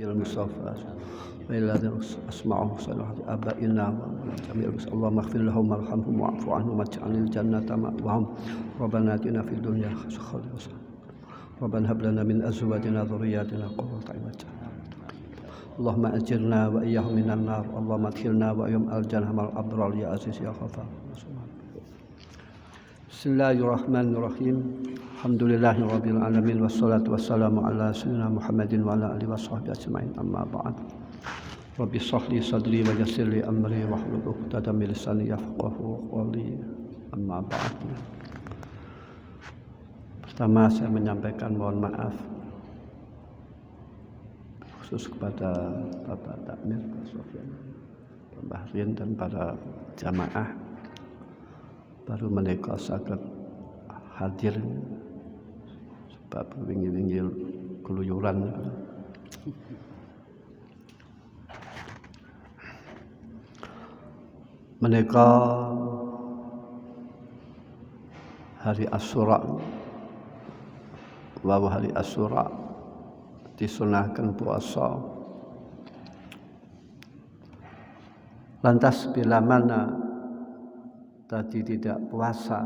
المصطفى الذي أسمعه صلاة آبائنا وجميع اللهم اغفر لهم وارحمهم واعف عنهم واجعل الجنة مأواهم ربنا آتنا في الدنيا حسنة ربنا هب لنا من أزواجنا ذرياتنا قرة أعين اللهم أجرنا وإياهم من النار اللهم ادخلنا وإياهم الجنة مع الأبرار يا عزيز يا غفار. Bismillahirrahmanirrahim. Alhamdulillahirabbil alamin wassalatu wassalamu ala sayyidina Muhammadin wa ala alihi washabbihi ajmain. Amma ba'd. Rabbi shrah li sadri wa yassir li amri wahlul 'uqdatam min lisani yafqahu qawli. Amma ba'd. Pertama saya menyampaikan mohon maaf khusus kepada Bapak Takmir, Pak Sofyan, Pak Bahrin dan para jamaah baru menika saged hadir sebab wingi-wingi keluyuran. Menika hari Asyura, wa hari Asyura disunahkan puasa. Lantas bila mana tadi tidak puasa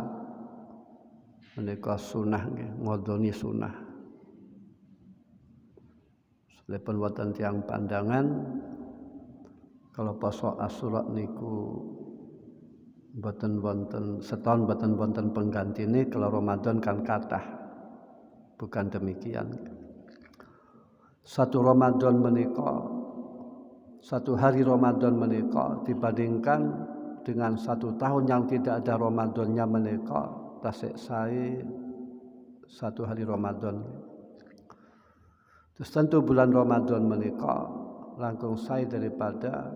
menika sunah nggih, ngodoni sunah. Salepun wonten tiyang pandangan kalau poso Asyura niku mboten wonten setahun mboten wonten penggantine, kalau Ramadan kan kathah. Bukan demikian. Satu hari Ramadan menika dibandingkan dengan satu tahun yang tidak ada Ramadannya menika tasik sae satu hari Ramadan. Terus tentu bulan Ramadan menika langkung sae daripada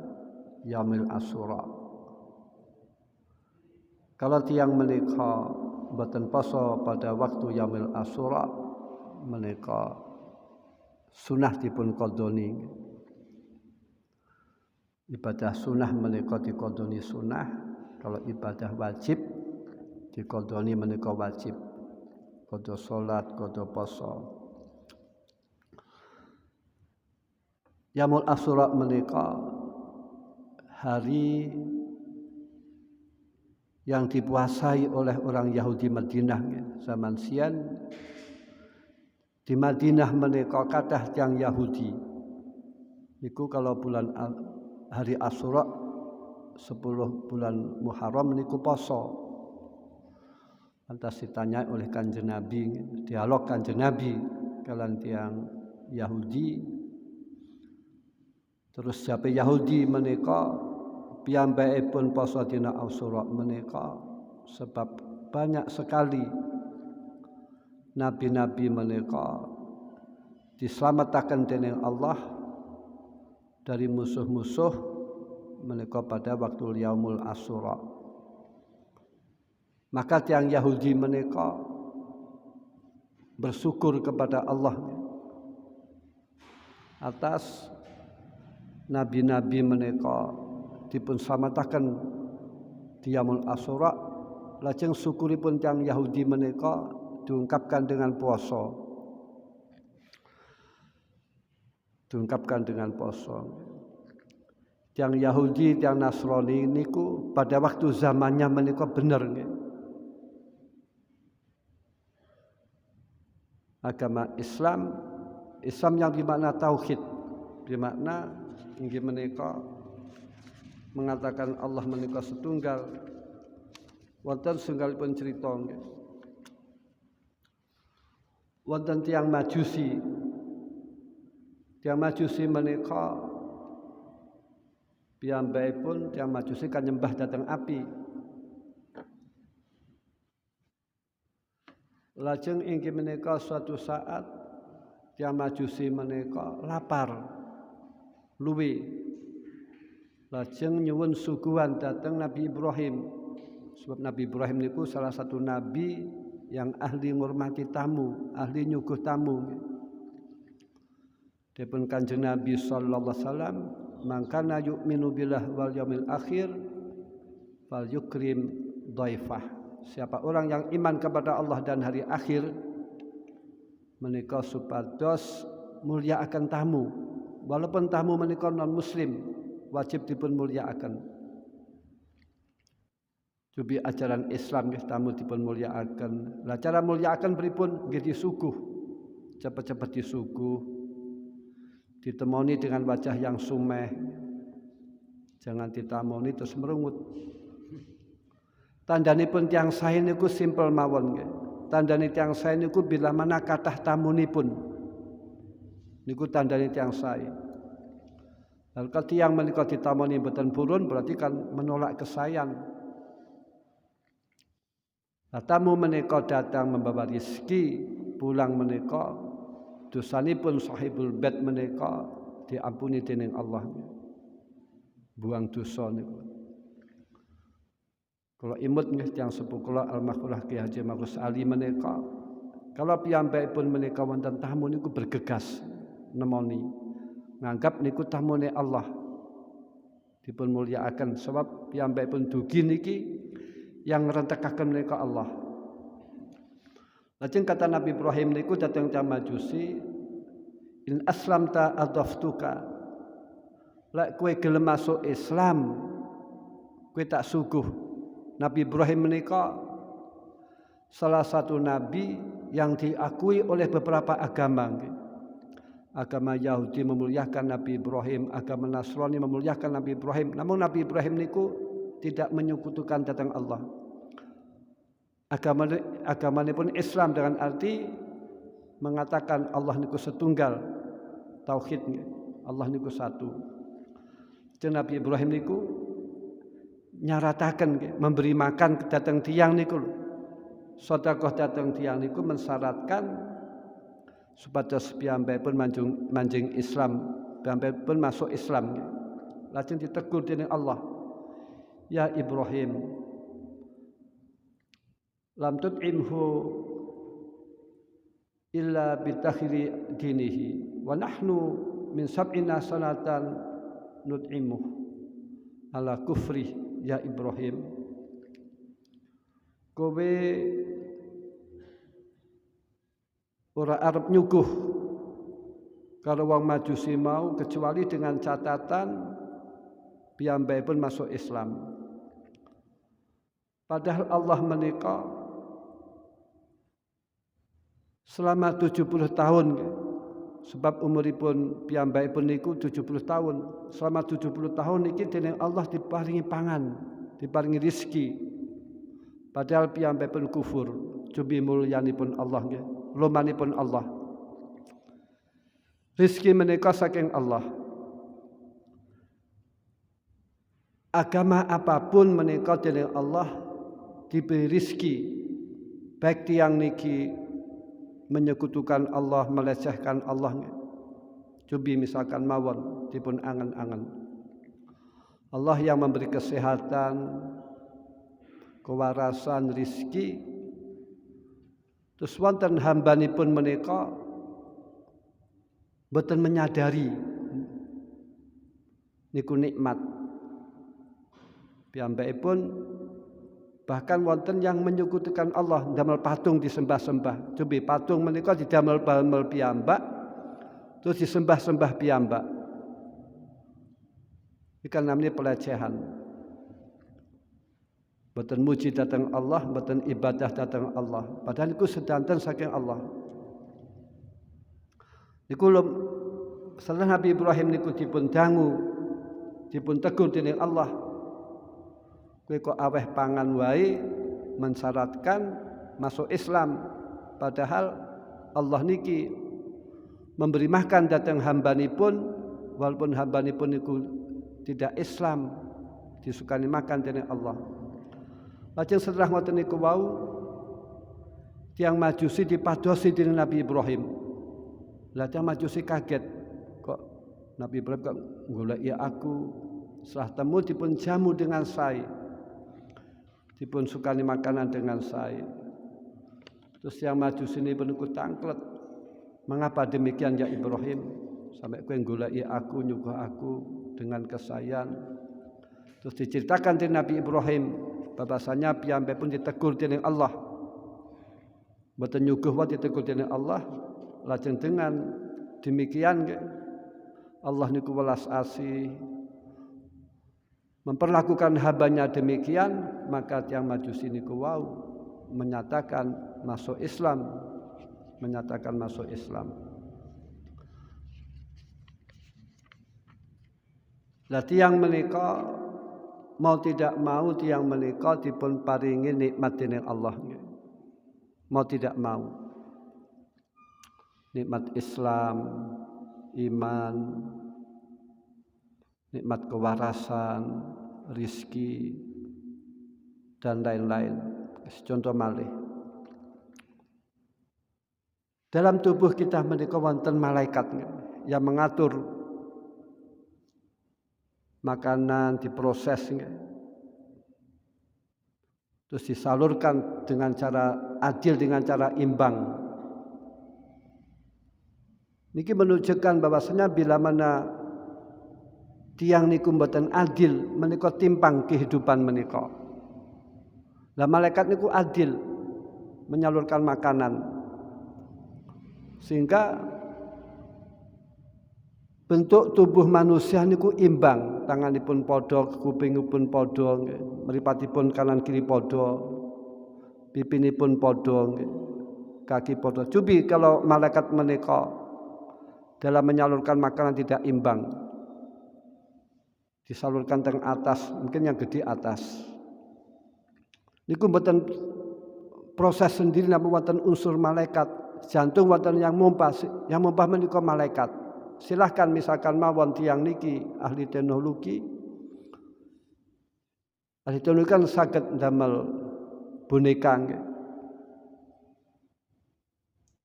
Yaumil Asyura. Kalau tiang menika boten poso pada waktu Yaumil Asyura menika sunah dipun qadoni. Ibadah sunah menika dikodoni sunah, kalau ibadah wajib dikodoni menika wajib. Kodo salat, kodo poso. Yaumul Asyura menika hari yang dipuasai oleh orang Yahudi Madinah zaman sian. Di Madinah menika kathah tiyang Yahudi. Niku kalau bulan hari Asyura 10 bulan Muharram niku poso. Lantas ditanya oleh Kanjeng Nabi, dialog Kanjeng Nabi kalian tiang Yahudi. Terus siapa Yahudi menika piyambakipun poso dina Asyura menika sebab banyak sekali nabi-nabi menika dislametaken dening Allah dari musuh-musuh menika pada waktu Yaumul Asyura. Maka tiang Yahudi menika bersyukur kepada Allah atas nabi-nabi menika dipun slametaken di Yaumul Asyura. Lajeng syukuripun tiang Yahudi menika diungkapkan dengan puasa. Diungkapkan dengan puasa. Tiang Yahudi, tiang Nasrani niku pada waktu zamannya menika bener nggih. Agama Islam yang dimakna tauhid, dimakna inggih menika mengatakan Allah menika setunggal. Wonten setunggalipun cerita nggih. Wonten tiang Majusi. Tiang Majusi menika piyambakipun tiang Majusi kan nyembah dhateng api. Lajeng inggih menika suatu saat tiang Majusi menika lapar, luwe. Lajeng nyuwun suguhan dhateng Nabi Ibrahim. Sebab Nabi Ibrahim niku salah satu nabi yang ahli ngurmati tamu, ahli nyuguh tamu. Dipun Kanjeng Nabi sallallahu alaihi wasallam, "Mangkana yu'minu billah wal yaumil akhir fal yukrim dhaifah." Siapa orang yang iman kepada Allah dan hari akhir menika supados mulia akan tamu. walaupun tamu menika non muslim wajib dipun mulyakaken. Jubi ajaran Islam nggih tamu dipun mulyakaken. Lah cara mulyakaken pripun? Nggih disuguh. Cepet-cepet disuguh. Ditemoni dengan wajah yang sumeh. Jangan ditamoni terus merungut. Tandhanipun tiyang sae niku simpel mawon nggih. Tandhane tiyang sae niku bila mana kathah tamunipun. Niku tandhane tiyang sae. Lalu kalau tiyang menika ditamoni mboten purun berarti kan menolak kesayan. Nah, tamu menika datang membawa rezeki, pulang menika dosanipun sahibul bait menika diampuni dening Allah. Buang dosa niku. Kalau imut nggih tiyang sepuh kula almarhumah Ki Haji Marus Ali menika kalau piyambakipun menika wonten tamu niku bergegas nemoni nganggap niku tamune Allah dipun mulyakaken sebab piyambakipun dugi niki yang ngrentekaken menika Allah. Lajeng kata Nabi Ibrahim niku dhateng tiyang Majusi in aslamta adaftuka lek kowe gelem masuk Islam kowe tak suguh. Nabi Ibrahim menika salah satu nabi yang diakui oleh beberapa agama. Agama Yahudi memuliakan Nabi Ibrahim, agama Nasrani memuliakan Nabi Ibrahim. Namun Nabi Ibrahim niku tidak menyekutukan dhateng Allah. Agamanya pun Islam dengan arti mengatakan Allah niku setunggal, tauhid Allah niku satu. Jadi Nabi Ibrahim niku nyarataken memberi makan dhateng tiyang niku sedekah dhateng tiyang niku mensyaratkan supados piyambakipun manjing Islam, piyambakipun masuk Islam. Lajeng ditegur dening Allah, ya Ibrahim lam tut'imhu illa bitakhiri dinihi wa nahnu min sab'ina sanatan nut'imuh ala kufri. Ya Ibrahim, kowe ora arep nyuguh karo wong Majusi mau kecuali dengan catatan piyambakipun masuk Islam. Padahal Allah menika selama 70 tahun sebab umuripun piyambakipun niku 70 tahun. Selama 70 tahun niki dening Allah diparingi pangan, diparingi rezeki. Padahal piyambakipun kufur, jubi mulyanipun Allah nggih, lumanipun Allah. Rezeki menika saking Allah. Agama apapun menika dening Allah diberi rezeki. Baik tiyang niki menyekutukan Allah, melecehkan Allah. Cobi misalkan mawon dipun angen-angen. Allah yang memberi kesehatan, kewarasan, rizki. Terus wonten hambanipun menika boten menyadari niku nikmat. Piyambakipun bahkan wonten yang menyekutukan Allah, damel patung disembah-sembah. Cobi patung menika didamel-damel piyambak, terus disembah-sembah piyambak. Ikan namanya pelecehan. Boten muji datang Allah, boten ibadah datang Allah. Padahal niku sedanten saking Allah. Niku setelah Nabi Ibrahim niku dipun dangu, dipun tegur dening Allah. Kowe kok aweh pangan wae mensyaratkan masuk Islam, padahal Allah niki memberi makan datang hambanipun walaupun hambanipun niku tidak Islam disukani makan dening Allah. Lajeng setelah ngoten niku wau tiyang Majusi dipadosi dening Nabi Ibrahim. Lah tiyang Majusi kaget, kok Nabi Ibrahim kok goleki aku setelah temu dipun jamu dengan sae. Dipun sukani makanan dengan saya. Terus yang Majusi ini pun ikut tangklet. Mengapa demikian ya Ibrahim? Sampai kowe goleki aku, nyuguh aku dengan kesayan. Terus diceritakan dari Nabi Ibrahim, bahwasanya piyambake pun ditegur dening Allah. Mboten nyuguh wae ditegur dening Allah. Lajeng dengan demikian Allah niku welas asih memperlakukan hambanya demikian, maka tiang Majusi niku wau menyatakan masuk Islam, Lah tiang menika mau tidak mau tiang menika dipun paringi nikmat dening Allah. Mau tidak mau. Nikmat Islam, iman, nikmat kewarasan, rizki, dan lain-lain. Contoh malih. Dalam tubuh kita menika wonten malaikat yang mengatur makanan, diproses, terus disalurkan dengan cara adil, dengan cara imbang. Niki menunjukkan bahwasanya bila mana tiang niku mboten adil, menika timpang kehidupan menika. Lah malaikat niku adil menyalurkan makanan, sehingga bentuk tubuh manusia niku imbang, tanganipun padha, kupingipun padha, mripatipun kanan kiri padha, pipinipun padha, kaki padha. Cobi kalau malaikat menika dalam menyalurkan makanan tidak imbang, disalurkan teng atas, mungkin yang gede atas. Niku mboten proses sendiri napa wonten unsur malaikat, jantung wonten yang mumpah menika malaikat. Silahkan misalkan mawon tiyang niki ahli teknologi kan saged ndamel boneka nggih.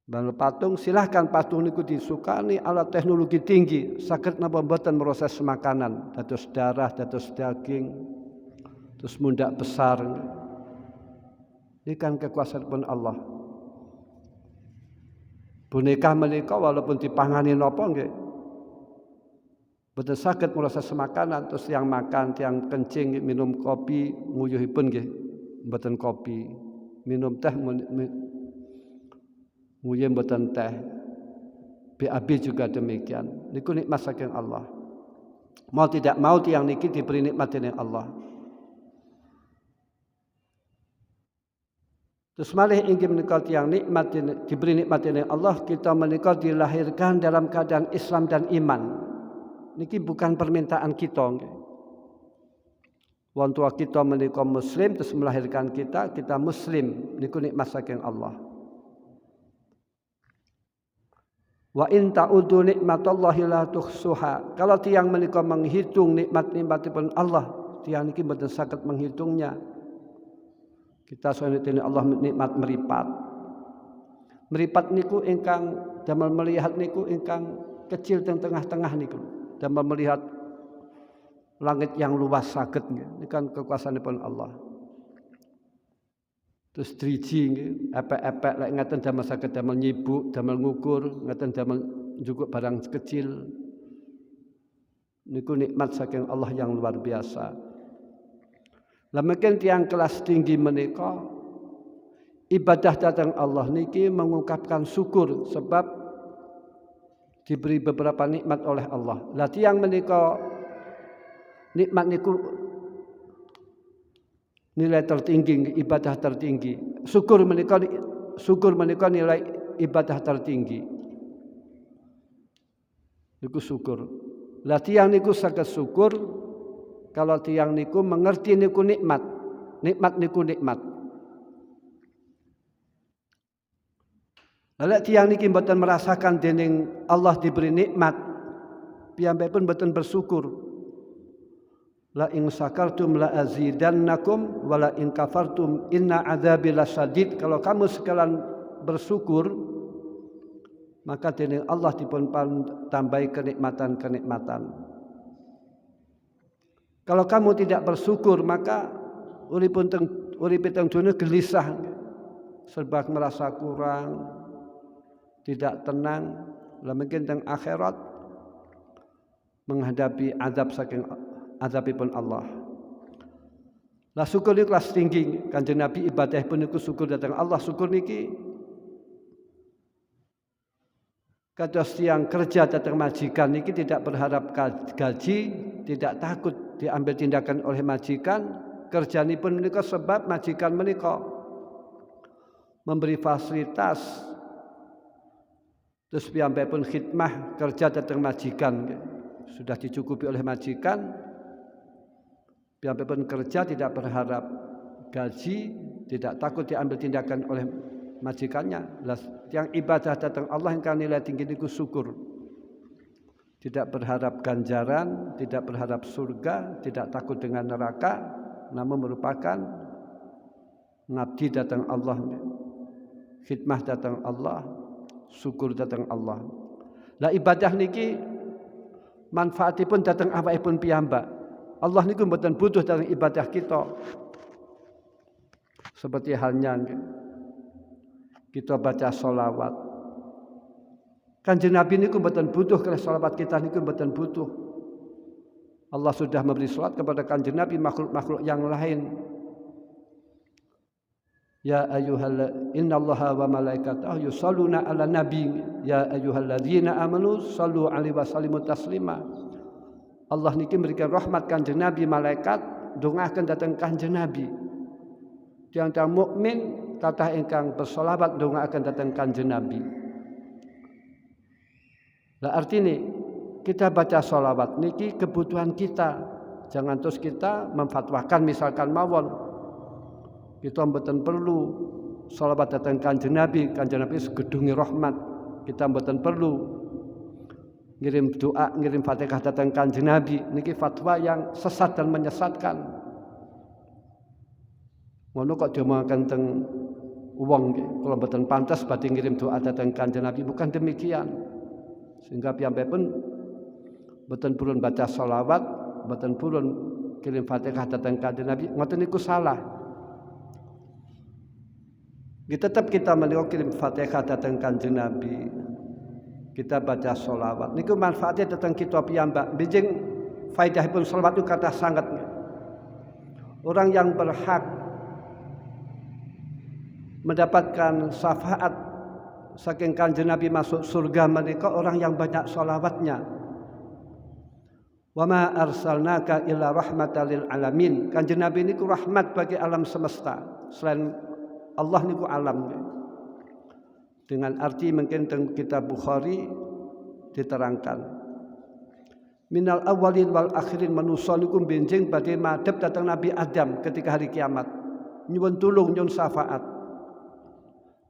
Damel patung, silahkan patung niku disukani alat teknologi tinggi, saged napa mboten proses makanan, dados darah, dados daging, terus mundak besar. Ini kan kekuasaanipun Allah. Boneka menika walaupun dipangani napa nggih, boten saged proses makanan, terus yang makan, yang kencing, minum kopi, nguyuhipun nggih mboten kopi, minum teh nguyuh mboten teh. BAB juga demikian. Niku nikmat saking Allah. Mau tidak mau tiyang niki diberi nikmat dening Allah. Terus malih inggih menika tiyang nikmat diberi nikmat dening Allah, kita menika dilahirkan dalam keadaan Islam dan iman. Niki bukan permintaan kita nggih. Wong tua kita menika muslim terus melahirkan kita muslim, niku nikmat saking Allah. Wa in ta'udu nikmatallahi la tuhsuha. Kalau tiyang menika menghitung nikmat-nikmatipun Allah, tiyang niki mboten saged menghitungnya. Kita sanetene Allah nikmat meripat. Meripat niku ingkang damel melihat niku ingkang kecil teng tengah-tengah niku. Damel melihat langit yang luas saged nggih. Niku kan kekuasaanipun Allah. Terus 3G nggih, epek-epek lek ngaten damel saged damel nyibuk, damel ngukur, ngaten damel njukuk barang kecil. Niku nikmat saking Allah yang luar biasa. Lah mungkin tiyang kelas tinggi menika ibadah dhateng Allah niki mengungkapkan syukur sebab diberi beberapa nikmat oleh Allah. Lah tiyang menika nikmat niku nilai tertinggi, ibadah tertinggi. Syukur menika nilai ibadah tertinggi. Niku syukur. Lah tiyang niku saged syukur kalau tiyang niku mengerti niku nikmat. Nikmat niku nikmat. Lah tiyang niki mboten merasakan dening Allah diberi nikmat, piyambakipun mboten bersyukur. La in sakartum la azidannakum wa la in kafartum inna adzabi lasyadid. Kalau kamu sekalian bersyukur, maka dening Allah dipun tambahi kenikmatan-kenikmatan. Kalau kamu tidak bersyukur, maka uripe teng dunya gelisah, serba merasa kurang, tidak tenang. Lah mungkin teng akhirat menghadapi azab saking azabipun Allah. Lah syukur niku kelas tinggi. Kanjeng Nabi ibadahipun niku syukur dhateng Allah. Syukur niki kados tiyang kerja dhateng majikan niki tidak berharap gaji, tidak takut diambil tindakan oleh majikan, kerjanipun menika sebab majikan menika memberi fasilitas terus piyambakipun khidmah kerja dhateng majikan sudah dicukupi oleh majikan, piyambakipun kerja tidak berharap gaji, tidak takut diambil tindakan oleh majikannya. Yang ibadah datang Allah yang nilai tinggi niku syukur. Tidak berharap ganjaran, tidak berharap surga, tidak takut dengan neraka, namun merupakan ngabdi datang Allah, khidmah datang Allah, syukur datang Allah. Lah ibadah niki manfaatipun datang awakipun piyambak. Allah niku mboten butuh datang ibadah kita. Seperti halnya kita baca sholawat. Kanjeng Nabi niku mboten butuh kalau sholawat kita niku mboten butuh. Allah sudah memberi sholawat kepada Kanjeng Nabi makhluk-makhluk yang lain. Ya ayyuhal innallaha wa malaikatahu yusholluna 'alan nabi ya ayyuhalladzina amanu shallu 'alaihi wa sallimu taslima. Allah niki memberikan rahmat Kanjeng Nabi, malaikat dongaken dhateng Kanjeng Nabi. Tiang-tiang mukmin kathah ingkang bersolawat ndongaaken dhateng Kanjeng Nabi. Lah artine kita baca solawat niki kebutuhan kita. Jangan terus kita memfatwakan misalkan mawon kita mboten perlu solawat dhateng Kanjeng Nabi segedunge rahmat. Kita mboten perlu ngirim doa, ngirim Fatihah dhateng Kanjeng Nabi. Niki fatwa yang sesat dan menyesatkan. Ngono kok diomongaken teng wong nggih, kula mboten pantes badhe ngirim doa dhateng Kanjeng Nabi, bukan demikian. Sehingga piyambakipun mboten purun baca sholawat, mboten purun kirim Fatihah dhateng Kanjeng Nabi, ngoten niku salah. Tetap kita menika kirim Fatihah dhateng Kanjeng Nabi. Kita baca sholawat. Niku manfaatnya dhateng kita piyambak. Bijing faedahipun sholawat itu kathah sanget. Orang yang berhak mendapatkan syafaat saking Kanjeng Nabi masuk surga menika orang yang banyak sholawatnya. Wa ma arsalnaka illa rahmatan lil alamin. Kanjeng Nabi niku rahmat bagi alam semesta. Selain Allah niku alam. Dengan arti mungkin teng kitab Bukhari diterangkan. Minal awalin wal akhirin manusa niku benjing badhe madhep dhateng Nabi Adam ketika hari kiamat. Nyuwun tulung nyuwun syafaat.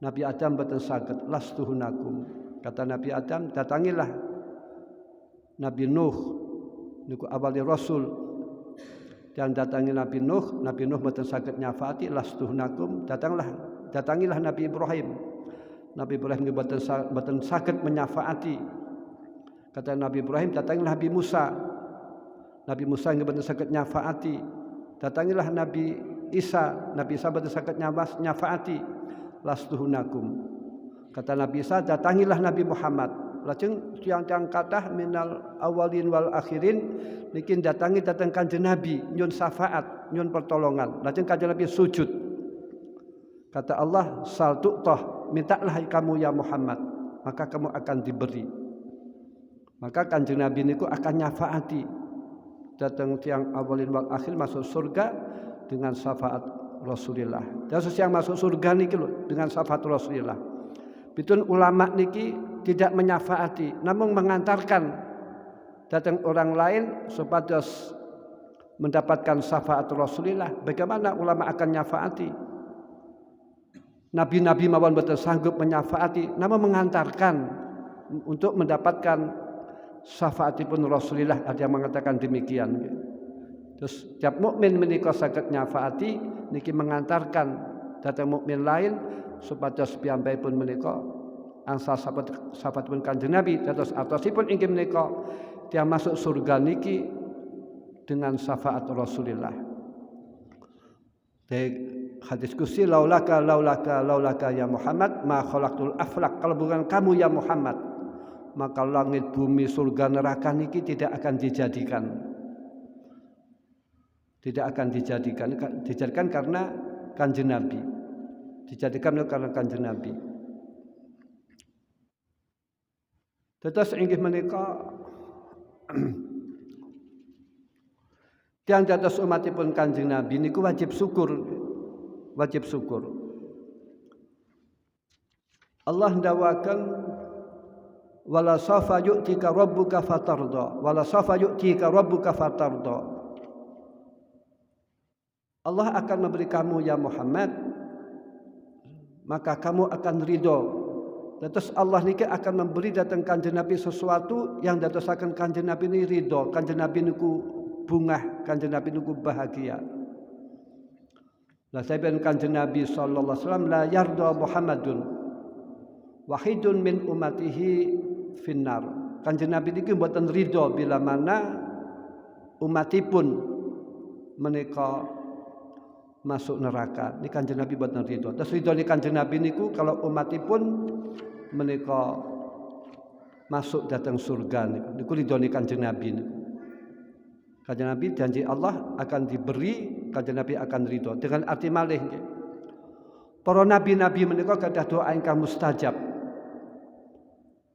Nabi Adam mboten saged lastuhunakum. Kata Nabi Adam, datangilah Nabi Nuh niku awali rasul. Dan datangi Nabi Nuh mboten saged nyafaati lastuhunakum. Datangilah Nabi Ibrahim. Nabi Ibrahim mboten saged menyafaati. Kata Nabi Ibrahim, datangilah Nabi Musa. Nabi Musa mboten saged nyafaati. Datangilah Nabi Isa. Nabi Isa mboten saged nyafaati. Lastuhunakum. Kata Nabi Isa, datangilah Nabi Muhammad. Lajeng tiang-tiang kathah minal awalin wal akhirin niki datangi dhateng Kanjeng Nabi nyun syafaat, nyun pertolongan. Lajeng Kanjeng Nabi sujud. Kata Allah, sal tu'tah, mintalah kamu ya Muhammad, maka kamu akan diberi. Maka Kanjeng Nabi niku akan nyafaati dhateng tiang awalin wal akhir masuk surga dengan syafaat Rasulullah. Terus yang masuk surga niki lho dengan syafaat Rasulullah. Bitun ulama niki tidak menyafaati, namun mengantarkan datang orang lain supados mendapatkan syafaat Rasulullah. Bagaimana ulama akan nyafaati? Nabi-nabi mawon boten sanggup menyafaati, namun mengantarkan untuk mendapatkan syafaatipun Rasulullah. Ada yang mengatakan demikian. Terus tiap mukmin menika saged nyafaati niki mengantarkan dhateng mukmin lain supados piyambakipun menika angsal sahabatipun Kanjeng Nabi dados artosipun inggih menika tiyang masuk surga niki dengan syafaat Rasulullah. Hadis qudsi laulaka ya Muhammad ma khalaqtul aflaq. Kalau bukan kamu ya Muhammad, maka langit bumi surga neraka niki tidak akan dijadikan. Tidak akan dijadikan karena Kanjeng Nabi. Dijadikan karena Kanjeng Nabi. Tetes inggih menika tiyang dados umatipun Kanjeng Nabi niku wajib syukur. Wajib syukur. Allah ndawaken wala safa yu'tika rabbuka fatarda. Wala safa yu'tika rabbuka fatarda. Allah akan memberi kamu ya Muhammad, maka kamu akan ridho. Terus Allah niki akan memberi datang Kanjeng Nabi sesuatu yang dadosaken Kanjeng Nabi ini ridho, Kanjeng Nabi niku bungah, Kanjeng Nabi niku bahagia. Lah saben Kanjeng Nabi sallallahu alaihi wasallam la yarda Muhammadun wahidun min ummatihi finnar. Kanjeng Nabi niki mboten ridho bila mana umatipun menika masuk neraka. Ini Kanjeng Nabi mboten ridho. Terus ridho ni Kanjeng Nabi niku kalau umatipun menika masuk datang surga niku ridhone Kanjeng Nabi niku. Kanjeng Nabi janji Allah akan diberi, Kanjeng Nabi akan ridho. Dengan arti malih nggih. Para nabi-nabi menika gadah doa ingkang mustajab.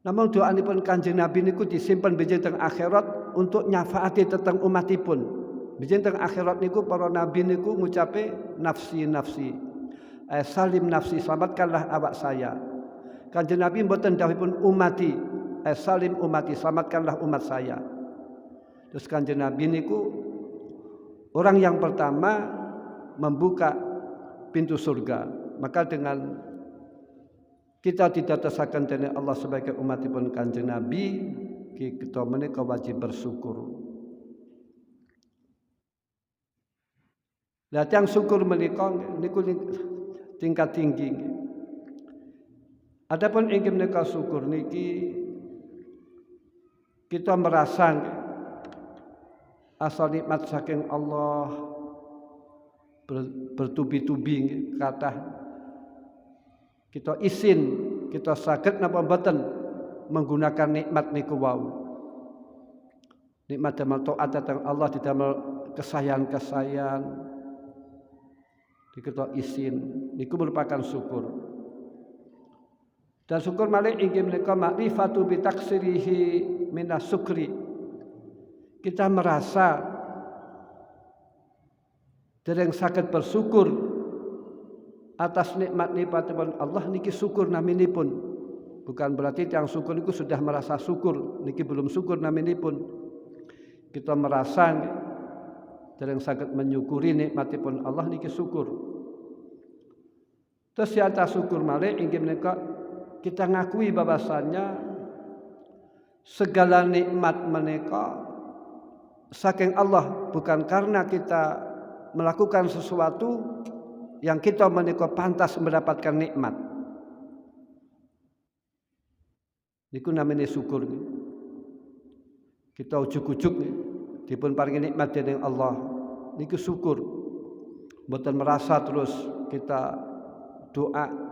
Namun doanipun Kanjeng Nabi niku disimpen bijeng teng akhirat untuk nyafaati tentang umatipun. Bijeng teng akhirat niku para nabi niku ngucape nafsi nafsi. Salim nafsi, selamatkanlah awak saya. Kanjeng Nabi mboten dawuhipun umati, salim umati, selamatkanlah umat saya. Terus Kanjeng Nabi niku orang yang pertama membuka pintu surga. Maka dengan kita didatosaken dening Allah sebagai umatipun Kanjeng Nabi, kita menika wajib bersyukur. Lah tiyang syukur menika niku tingkat tinggi. Adapun inggih menika syukur niki kita merasa asal nikmat saking Allah bertubi-tubi kathah kita isin kita saged napa mboten menggunakan nikmat niku wau. Nikmat damel taat dhateng Allah didamel kesayangan-kesayangan kita isin niku merupakan syukur. Dan syukur malih inggih menika makrifatu bi taksirihi minas syukri. Kita merasa dereng saged bersyukur atas nikmat-nikmatipun Allah niki syukur naminipun. Bukan berarti yang syukur niku sudah merasa syukur, niki belum syukur naminipun. Kita merasa dereng saged menyukuri nikmatipun Allah niki syukur. Terus yata syukur malih inggih menika kita ngakui bahwasannya segala nikmat menika saking Allah, bukan karena kita melakukan sesuatu yang kita menika pantas mendapatkan nikmat. Niku namanya syukur. Kita ujuk-ujuk dipun paringi nikmat dening Allah. Niku syukur. Mboten merasa terus kita doa,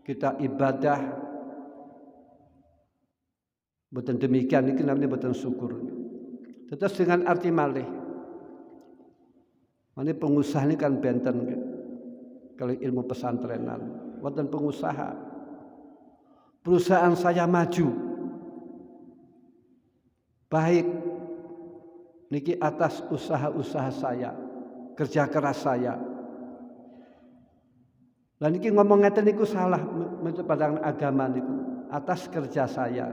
kita ibadah, mboten demikian niki namanya mboten syukur. Terus dengan arti malih. Mane pengusaha ini kan benten kalau ilmu pesantrenan, wonten pengusaha. Perusahaan saya maju. Baik niki atas usaha-usaha saya, kerja keras saya. Lah niki ngomong ngeten niku salah menurut pandangan agama niku. Atas kerja saya,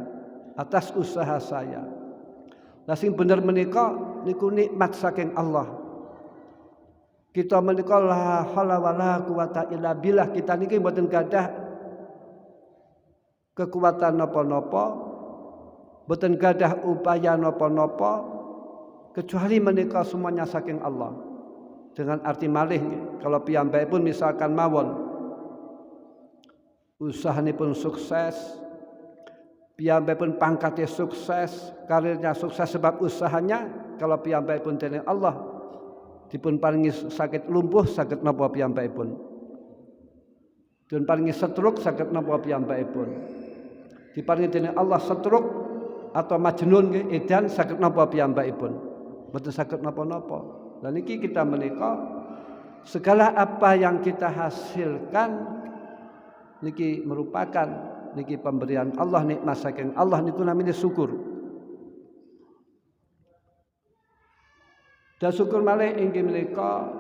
atas usaha saya. Lah sing bener menika niku nikmat saking Allah. Kita menika la haula wala quwata illa billah, kita niki mboten gadah kekuatan napa-napa, mboten gadah upaya napa-napa kecuali menika semuanya saking Allah. Dengan arti malih kalau piyambakipun misalkan mawon usahanipun sukses, piyambakipun pangkatnya sukses, karirnya sukses sebab usahanya. Kalau piyambakipun dening Allah dipun paringi sakit lumpuh, saged napa piyambakipun. Dipun paringi stroke, saged napa piyambakipun. Diparingi dening Allah stroke atau majnun nggih edan, saged napa piyambakipun. Mboten saged napa-napa. Lah niki kita menika segala apa yang kita hasilkan niki merupakan niki pemberian Allah, nikmat saking Allah niku namanya syukur. Dan syukur malih inggih menika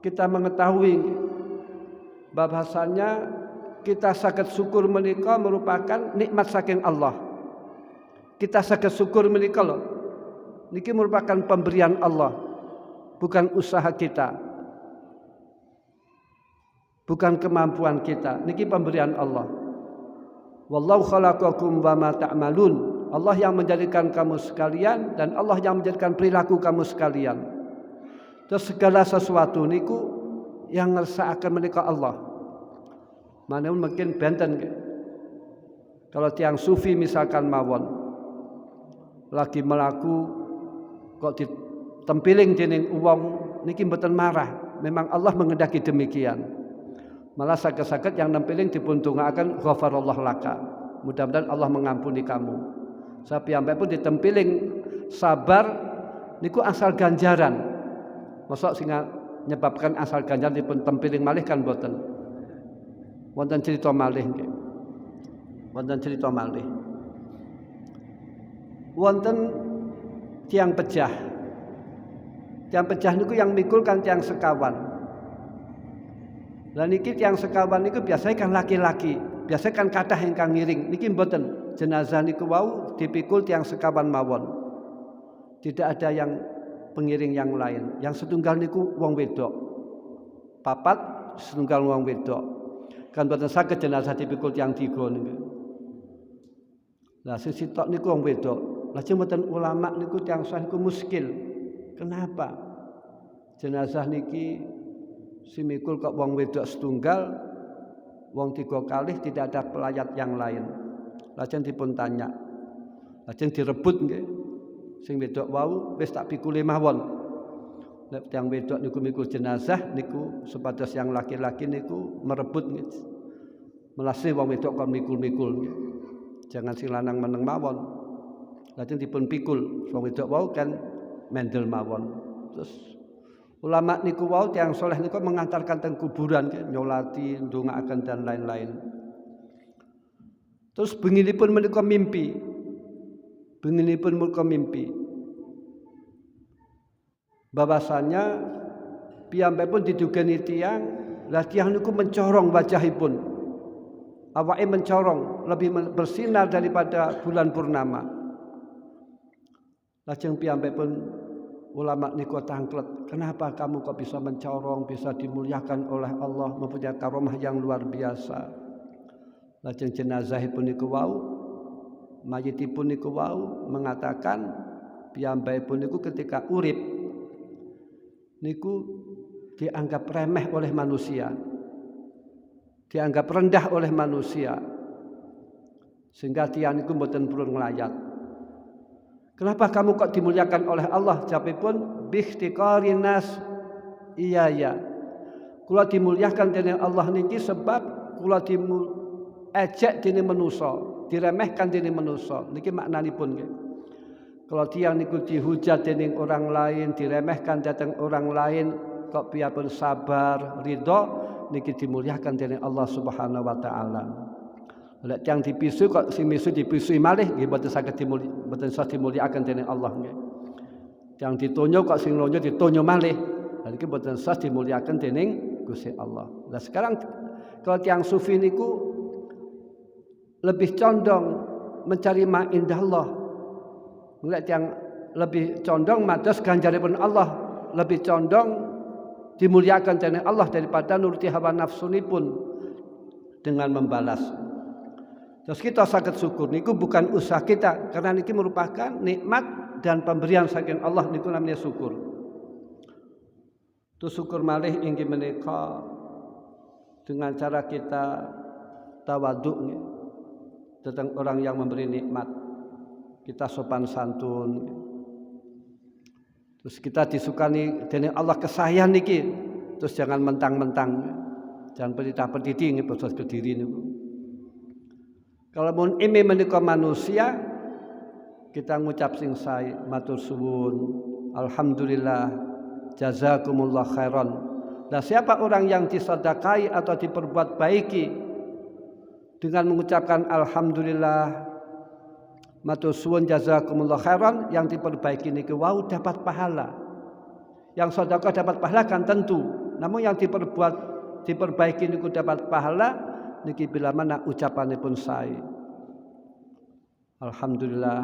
kita mengetahui bahwasanya kita saged syukur menika merupakan nikmat saking Allah. Kita saged syukur menika lho niki merupakan pemberian Allah, bukan usaha kita, bukan kemampuan kita, niki pemberian Allah. Wallahu khalaqakum wa ma ta'malun. Allah yang menjadikan kamu sekalian dan Allah yang menjadikan perilaku kamu sekalian. Terus segala sesuatu niku yang ngersakaken menika Allah. Manapun mungkin benten kalau tiang sufi misalkan mawon lagi melaku kok ditempiling dening wong niki mboten marah, memang Allah mengendaki demikian. Malah saged-saged yang nempiling dipun dongaaken ghafarallahu laka, mudah-mudahan Allah mengampuni kamu. Sampai pun ditempiling sabar niku asal ganjaran. Mosok sing nyebabkan asal ganjaran dipun tempiling malih kan mboten. Wonten cerita malih nggih. Wonten cerita malih. Wonten tiang pejah. Tiang pejah niku yang mikul kan tiang sekawan. Lah niki tiang sekawan niku biasanya kan laki-laki, biasanya kan kathah ingkang ngiring. Niki mboten. Jenazah niku wau dipikul tiang sekawan mawon. Tidak ada yang pengiring yang lain. Yang setunggal niku wong wedok. Papat setunggal wong wedok. Kan mboten saged jenazah dipikul tiang tiga niku. Lah sisi tok niku wong wedok. Lajeng mboten ulama niku tiang sah niku muskil. Kenapa? Jenazah niki simikul kok wong wedok setunggal, wong tiga kalih tidak ada pelayat yang lain. Lajeng dipun tanya, lajeng direbut nggih. Sing wedok wau wis tak pikule mawon. Nek tiyang wedok niku mikul jenazah niku supados yang laki-laki niku merebut nggih. Melase wong wedok kon mikul-mikul nggih. Jangan sing lanang meneng mawon. Lajeng dipun pikul wong wedok wau kan mendel mawon. Terus ulama niku wau tiyang saleh niku mengantarkan teng kuburan nggih, nyolati, ndongaaken dan lain-lain. Terus benginipun menika mimpi. Benginipun menika mimpi. Bahwasanya piyambakipun didugani tiyang, lah tiyang niku mencorong wajahipun. Awake mencorong, lebih bersinar daripada bulan purnama. Lajeng piyambakipun ulama niku tangklet, kenapa kamu kok bisa mencorong, bisa dimuliakan oleh Allah, mempunyai karomah yang luar biasa. Lajeng jenazahipun niku wau, mayitipun niku wau mengatakan piyambakipun niku ketika urip niku dianggap remeh oleh manusia, dianggap rendah oleh manusia, sehingga tiyang niku mboten purun nglayat. Kenapa kamu kok dimuliakan oleh Allah? Jawabipun bihtiqarin nas. Iya. Kula dimuliakan dening Allah niki sebab kula ejek dening manusa, diremehkan dening manusa. Niki maknanipun nggih. Kalau tiyang niku dihujat dening orang lain, diremehkan datang orang lain, kok piyambakipun sabar, ridha, niki dimuliakan dening Allah Subhanahu wa taala. Lek tiyang dipisu kok sing misu dipisui malih nggih mboten saged dimuliakan dening Allah nggih. Tiyang ditonyo kok sing lonyo ditonyo malih, lha niki mboten sah dimuliakan dening Gusti Allah. Lah sekarang kalau tiyang sufi niku lebih condong mencari ma indallah. Mulai yang lebih condong mados ganjaripun Allah, lebih condong dimuliakan dening Allah daripada nuruti hawa nafsunipun dengan membalas. Terus kita saged syukur niku bukan usaha kita, karena niki merupakan nikmat dan pemberian saking Allah, niku namanya syukur. Terus syukur malih inggih menika dengan cara kita tawadhu tentang orang yang memberi nikmat, kita sopan santun, terus kita disukani dening Allah kesayangan niki, terus jangan mentang-mentang, jangan petita-petiti nggih basa Kediri niku. Kalau mun ime menika manusia, kita ngucap sing sae, matur suwun, alhamdulillah, jazakumullah khairan. Nah, siapa orang yang disedekahi atau diperbuat baiki dengan mengucapkan alhamdulillah, matur suwun jazakumullah khairan, yang diperbaiki niki wau dapat pahala. Yang sedekah dapat pahala kan tentu. Namun yang diperbaiki niku dapat pahala niki bila mana ucapanipun sae. Alhamdulillah,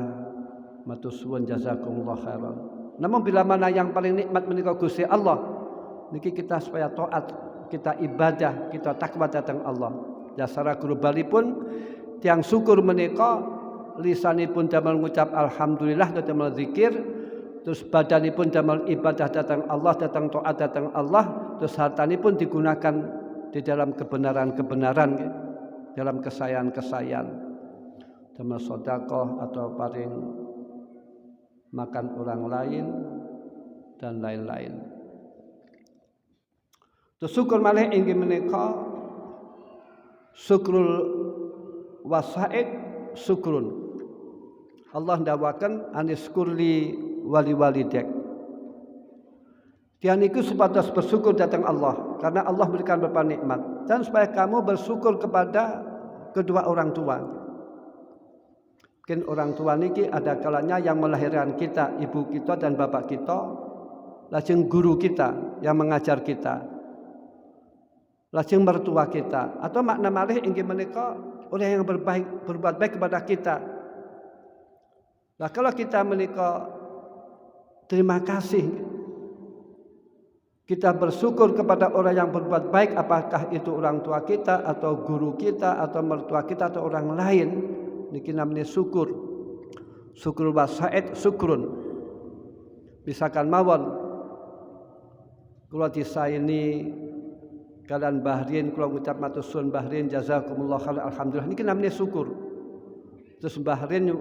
matur suwun jazakumullah khairan. Namun bila mana yang paling nikmat menika Gusti Allah, niki kita supaya taat, kita ibadah, kita takwa datang Allah. Dasara globalipun tiang syukur menika lisanipun damel ngucap alhamdulillah damel zikir, terus badanipun damel ibadah datang Allah, datang taat datang Allah, terus hartanipun digunakan di dalam kebenaran-kebenaran, dalam kesayangan-kesayangan, damel sedekah atau paring makan orang lain dan lain-lain. Terus syukur malih inggih menika syukrul wasaid syukrun. Allah ndawaken aniskurli wali walidek. Tiang niku supados bersyukur datang Allah karena Allah berikan beberapa nikmat, dan supaya kamu bersyukur kepada kedua orang tua. Mungkin orang tua niki ada kalanya yang melahirkan kita, ibu kita dan bapak kita, lajeng guru kita yang mengajar kita, lajeng mertua kita, atau makna malih inggih menika orang yang berbuat baik kepada kita. Nah, kalau kita menika terima kasih, kita bersyukur kepada orang yang berbuat baik, apakah itu orang tua kita atau guru kita atau mertua kita atau orang lain, niki namanya syukur. Syukur wasaid syukrun. Misalkan mawon kula disaini kalian Bahrin, kula ngucap matur suwun Bahrin jazakumullah khairan alhamdulillah, niki namanya syukur. Terus Bahrin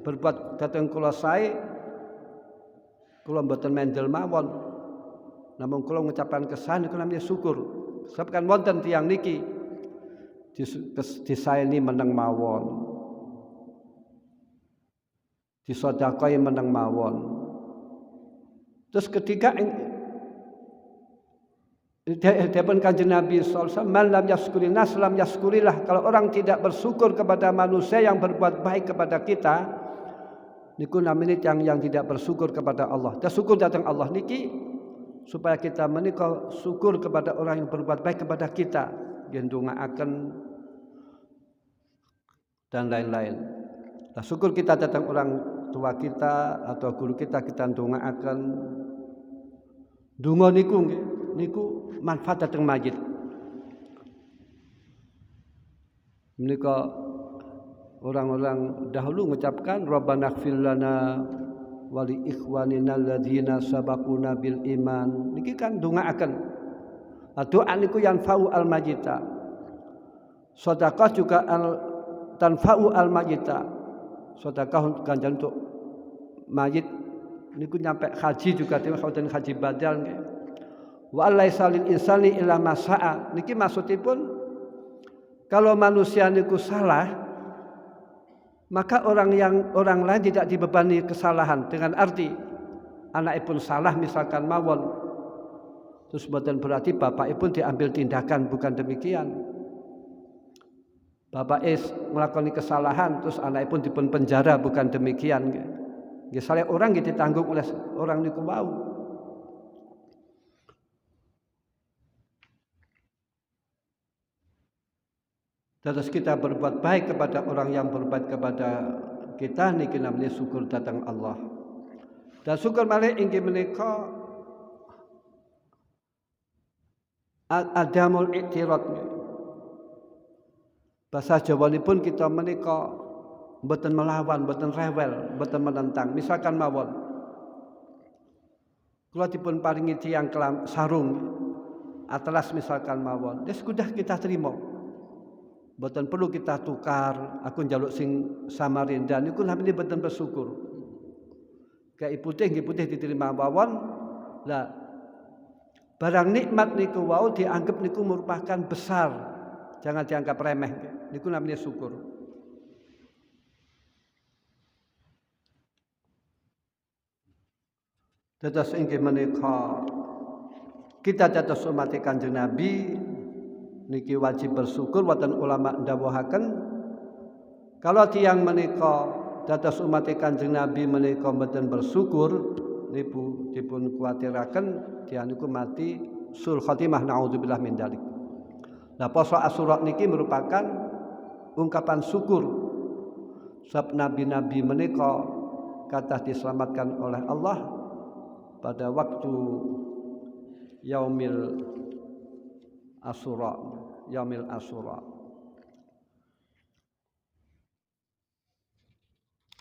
berbuat datang kula sae, kula mboten mendel mawon, namun kula ngucapkan kesan niku namanya syukur. Sebab kan wonten tiyang niki disaeni meneng mawon, disedekahi meneng mawon. Terus ketika dipun Kanjeng Nabi sallallahu alaihi wasallam, man lam yaskurin nas lam yaskurillah. Kalau orang tidak bersyukur kepada manusia yang berbuat baik kepada kita, niku namanya yang tidak bersyukur kepada Allah. Dan syukur datang Allah niki supaya kita menika syukur kepada orang yang berbuat baik kepada kita, gendongaaken dan lain-lain. Nah, syukur kita datang orang tua kita atau guru kita ndongaaken. Donga niku manfaat datang mayit. Menika orang-orang dahulu mengucapkan Rabbana ighfir lana wa li ikhwanina alladzina sabaquna bil iman. Niki kan ndongaaken. Doa niku yanfa'u al majita. Sedekah juga tanfa'u al majita. Sedekah ganjaran untuk mayit niku nyampe haji juga dhewe wonten haji badal nggih. Wa laisa lil insani illa ma sa'a. Niki maksudipun kalau manusia niku salah, maka orang lain tidak dibebani kesalahan. Dengan arti anakipun salah misalkan mawon, terus mboten berarti bapakipun diambil tindakan, bukan demikian. Bapak melakukan kesalahan terus anakipun dipun penjara, bukan demikian. Nggih salah orang nggih ditanggung oleh orang niku wau. Terus kita berbuat baik kepada orang yang berbuat kepada kita, niki namanya syukur datang Allah. Dan syukur malih inggih menika adamul i'tirad. Bahasa Jawanipun kita menika mboten melawan, mboten rewel, mboten menentang. Misalkan mawon kula dipun paringi tiyang sarung atlas misalkan mawon, wis kudah kita terima. Mboten perlu kita tukar, aku njaluk sing Samarinda niku namine mboten bersyukur. Kayak putih nggih putih diterima mawon. Lah barang nikmat niku wau dianggap niku merupakan besar. Jangan dianggap remeh. Niku namanya syukur. Dados inggih menika kita dados umat Kanjeng Nabi niki wajib bersyukur wonten ulama ndawuhaken kalau tiyang menika dados umat Kanjeng Nabi menika mboten bersyukur niku dipun kuwatiraken tiyang niku mati sul khotimah naudzubillah min dzalik. Nah poso Asyura niki merupakan ungkapan syukur sebab nabi-nabi menika kathah diselamatkan oleh Allah pada waktu yaumil Asyura.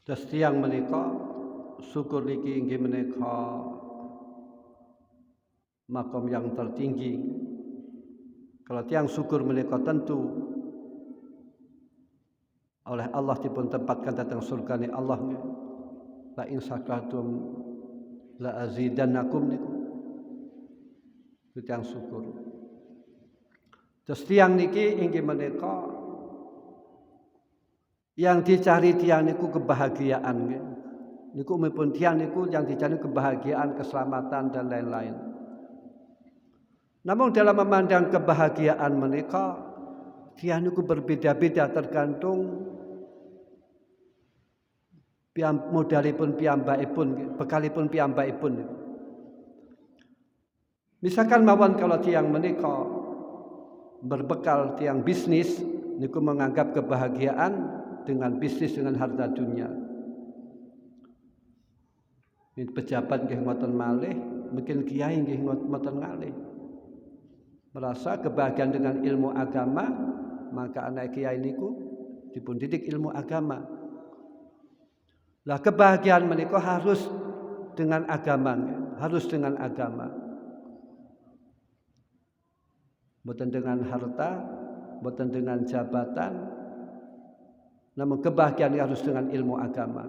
Terus tiyang menika syukur niki inggih menika makom yang tertinggi. Kalau tiyang syukur menika tentu oleh Allah dipun tempatkan datang surgane Allah. La in syakartum la azidannakum niku. Tiyang syukur. Terus tiyang niki inggih menika yang dicari tiyang niku kebahagiaan nggih. Niku umumipun tiyang niku yang dicari kebahagiaan, keselamatan dan lain-lain. Namun dalam memandang kebahagiaan menika tiyang niku berbeda-beda tergantung modalipun piyambakipun, bekalipun piyambakipun. Misalkan mawon kalau tiyang menika berbekal tiyang bisnis niku menganggap kebahagiaan dengan bisnis dengan harta dunia. Ini pejabat nggih ngoten malih, mungkin kiai nggih ngoten malih. Merasa kebahagiaan dengan ilmu agama, maka anak kiai niku dipun didik ilmu agama. Lah kebahagiaan menika harus dengan agama, harus dengan agama. Bukan dengan harta, bukan dengan jabatan, namun kebahagiaan harus dengan ilmu agama.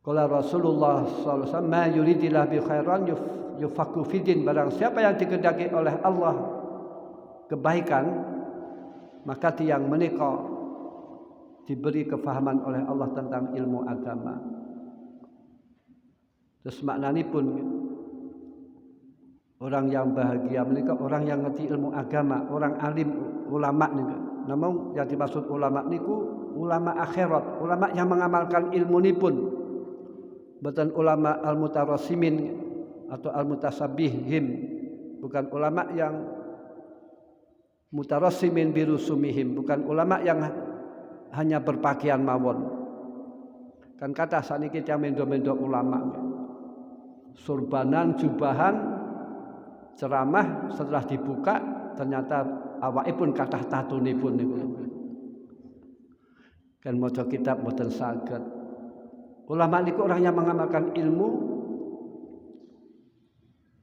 Qala Rasulullah sallallahu alaihi wasallam, "Ma yuridillahu bi khairan yufaqqu fiddin." Barang siapa yang dikehendaki oleh Allah kebaikan, maka tiyang menika diberi kefahaman oleh Allah tentang ilmu agama. Terus maknanipun orang yang bahagia menika orang yang ngerti ilmu agama, orang alim, ulama niku. Namun yang dimaksud ulama niku ulama akhirat, ulama yang mengamalkan ilmu nipun. Bukan ulama al-mutarassimin atau al-mutasabbihim, bukan ulama yang mutarassimin birusumihim, bukan ulama yang hanya berpakaian mawon. Kan kata saniki tiyang mendo-mendo ulama. Surbanan, jubahan, ceramah setelah dibuka ternyata awakipun kathah tatunipun niku. Kan maca kitab mboten saged. Ulama niku orang yang mengamalkan ilmu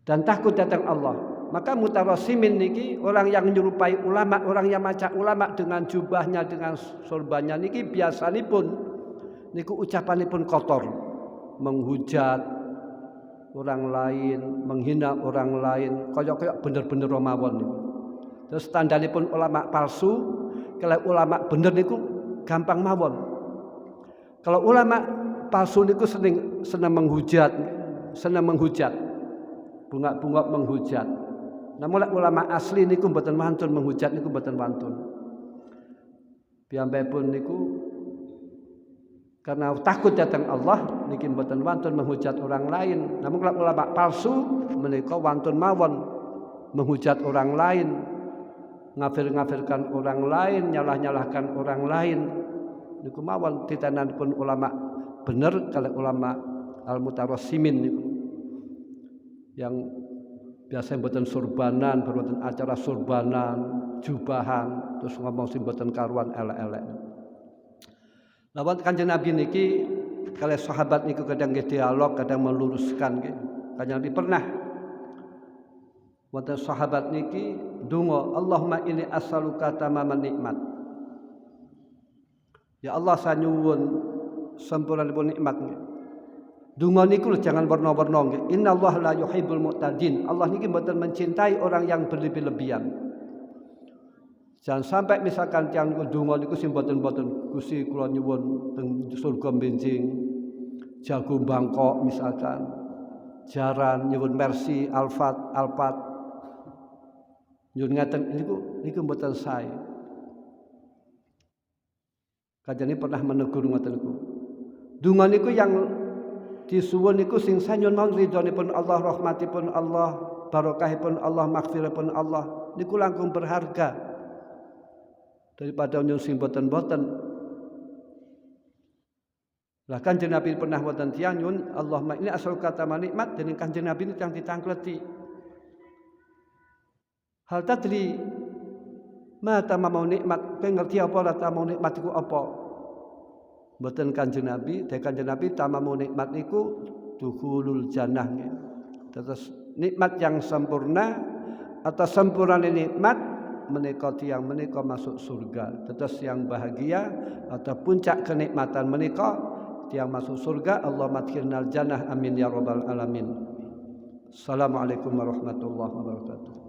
dan takut datang Allah. Maka mutarassimin niki orang yang menyerupai ulama, orang yang maca ulama dengan jubahnya, dengan sorbannya niki biasanipun niku ucapanipun kotor, menghujat orang lain, menghina orang lain, kaya bener-bener mawon niku. Terus tandhanipun ulama palsu, kalau ulama bener niku gampang mawon. Kalau ulama palsu niku seneng menghujat, bunga-bunga menghujat. Namun ulama asli niku mboten wantun menghujat niku mboten wantun. Piyambakipun niku karena takut datang Allah niki mboten wantun menghujat orang lain. Namun ulama palsu menika wantun mawon menghujat orang lain, ngafir-ngafirkan orang lain, nyalah-nyalahkan orang lain. Niku mawon titananipun ulama bener kalau ulama al-mutarassimin niku. Yang biasa mboten surbanan, mboten acara surbanan, jubahan, terus ngomong sing mboten karuan elek-elek. Lawan Kanjeng Nabi niki kalih sahabat niku kadang nggih dialog, kadang meluruskan nggih. Kanjeng Nabi pernah wonten sahabat niki donga, Allahumma inni as'aluka tamaman nikmat. Ya Allah saya nyuwun sampurnipun nikmat. Donga niku jangan warna-warna nggih. Innallaha la yuhibbul mu'tadin. Allah niki mboten mencintai orang yang berlebih-lebihan. Jangan sampai misalkan tiyang niku donga niku sing mboten-mboten Gusti kula nyuwun teng surga benjing, jago Bangkok misalkan, jaran nyuwun mercy, alfat. Nyun ngaten niku mboten sae. Kajane pernah menegur ngoten niku. Donga niku yang disuwun niku sing sanyun mawon ridhonipun Allah, rahmatipun Allah, barokahipun Allah, maghfirahipun Allah niku langkung berharga daripada nyun sing boten-boten. Lah Kanjeng Nabi pernah wonten tiyang nyun Allahumma ini asal kata nikmat dening Kanjeng Nabi niku yang ditangkleti. Hal tadri ma tamamau nikmat, kowe ngerti apa ora tamamau nikmat iku apa? Mboten Kanjeng Nabi, dek Kanjeng Nabi tamamau nikmat niku dukhulul jannah. Terus nikmat yang sempurna atau sempurna nikmat menika tiyang menika masuk surga. Terus yang bahagia atau puncak kenikmatan menika tiyang masuk surga. Allahumma adkhilnal jannah amin ya rabbal alamin. Assalamualaikum warahmatullahi wabarakatuh.